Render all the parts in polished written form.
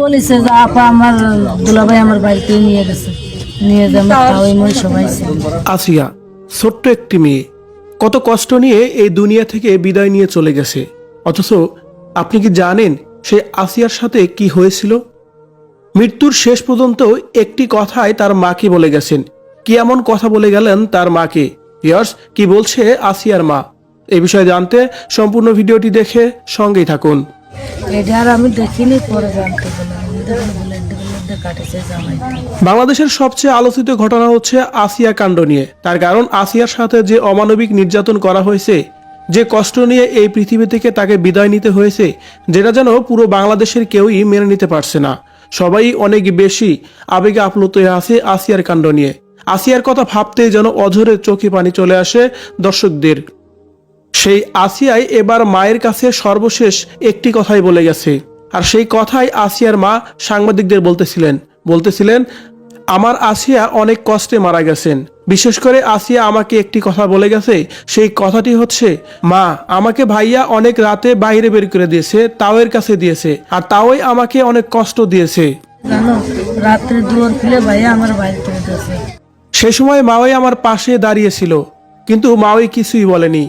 বলেছে যে আপা আমার দুলাভাই আমার বাড়িতে নিয়ে গেছে, নিয়ে যে আমার তাওই মই সবাই ছিল। আসিয়া ছোট্ট একটি মেয়ে কত কষ্ট নিয়ে এই দুনিয়া থেকে বিদায় নিয়ে চলে গেছে, অথচ আপনি কি জানেন সেই আসিয়ার সাথে কি হয়েছিল? মৃত্যুর শেষ পর্যন্ত একটি কথাই তার মাকে বলে গেছেন। কি এমন কথা বলে গেলেন তার মাকে? ভিউয়ার্স, কি বলছে আসিয়ার মা? এই বিষয়ে জানতে সম্পূর্ণ ভিডিওটি দেখে সঙ্গেই থাকুন। এটা আর আমি দেখিনি, পরে জানতে বললাম বুলেট কাটেছে জামাই। বাংলাদেশের সবচেয়ে আলোচিত ঘটনা হচ্ছে আসিয়া কাণ্ড নিয়ে। তার কারণ আসিয়ার সাথে যে অমানবিক নির্যাতন করা হয়েছে, যে কষ্ট নিয়ে এই পৃথিবী থেকে তাকে বিদায় নিতে হয়েছে, যেটা যেন পুরো বাংলাদেশের কেউই মেনে নিতে পারছে না। সবাই অনেক বেশি আবেগে আপ্লুত হয়ে আছে আসিয়ার কাণ্ড নিয়ে। আসিয়ার কথা ভাবতেই যেন অঝরে চোখে পানি চলে আসে দর্শকদের। সেই আসিয়াই এবার মায়ের কাছে সর্বশেষ একটি কথাই বলে গেছে, আর সেই কথাই আসিয়ার মা সাংবাদিকদের বলতেছিলেন আমার আসিয়া অনেক কষ্টে মারা গেছেন। বিশেষ করে আসিয়া আমাকে একটি কথা বলে গেছে, সেই কথাটি হচ্ছে, মা আমাকে ভাইয়া অনেক রাতে বাইরে বের করে দিয়েছে, তাওয়ের কাছে দিয়েছে, আর তাওই আমাকে অনেক কষ্ট দিয়েছে। জানো, রাত্রে দুয়ার খুলে ভাইয়া আমার বাড়িতে উঠেছে। সেই সময় মাওই আমার পাশে দাঁড়িয়েছিল, কিন্তু মাওই কিছুই বলেনি।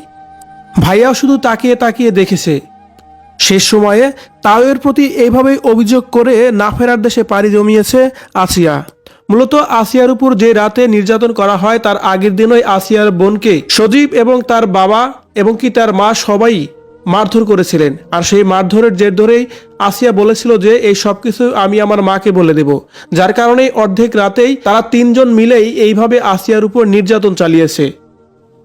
ভাইয়াও শুধু তাকিয়ে তাকিয়ে দেখেছে। শেষ সময়ে তাওয়ের প্রতি এইভাবেই অভিযোগ করে না ফেরার দেশে পাড়ি জমিয়েছে আসিয়া। মূলত আসিয়ার উপর যে রাতে নির্যাতন করা হয় তার আগের দিনই আসিয়ার বোনকে সজীব এবং তার বাবা এবং কি তার মা সবাই মারধর করেছিলেন। আর সেই মারধরের জের ধরেই আসিয়া বলেছিল যে এই সব কিছু আমি আমার মাকে বলে দেব, যার কারণেই অর্ধেক রাতেই তারা তিনজন মিলেই এইভাবে আসিয়ার উপর নির্যাতন চালিয়েছে।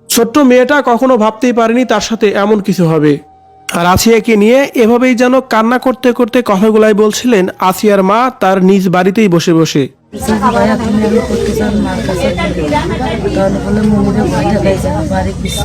ছোট্ট মেয়েটা কখনো ভাবতেই পারেনি তার সাথে এমন কিছু হবে। আর আসিয়াকে নিয়ে এভাবেই যেন কান্না করতে করতে কথাগুলাই বলছিলেন আসিয়ার মা তার নিজ বাড়িতেই বসে বসে। ভাইয়া তুমি আমি করতে চান মার কাছে, তাহলে বলে মনে ভয় দেখাইছে বাড়ি কিছু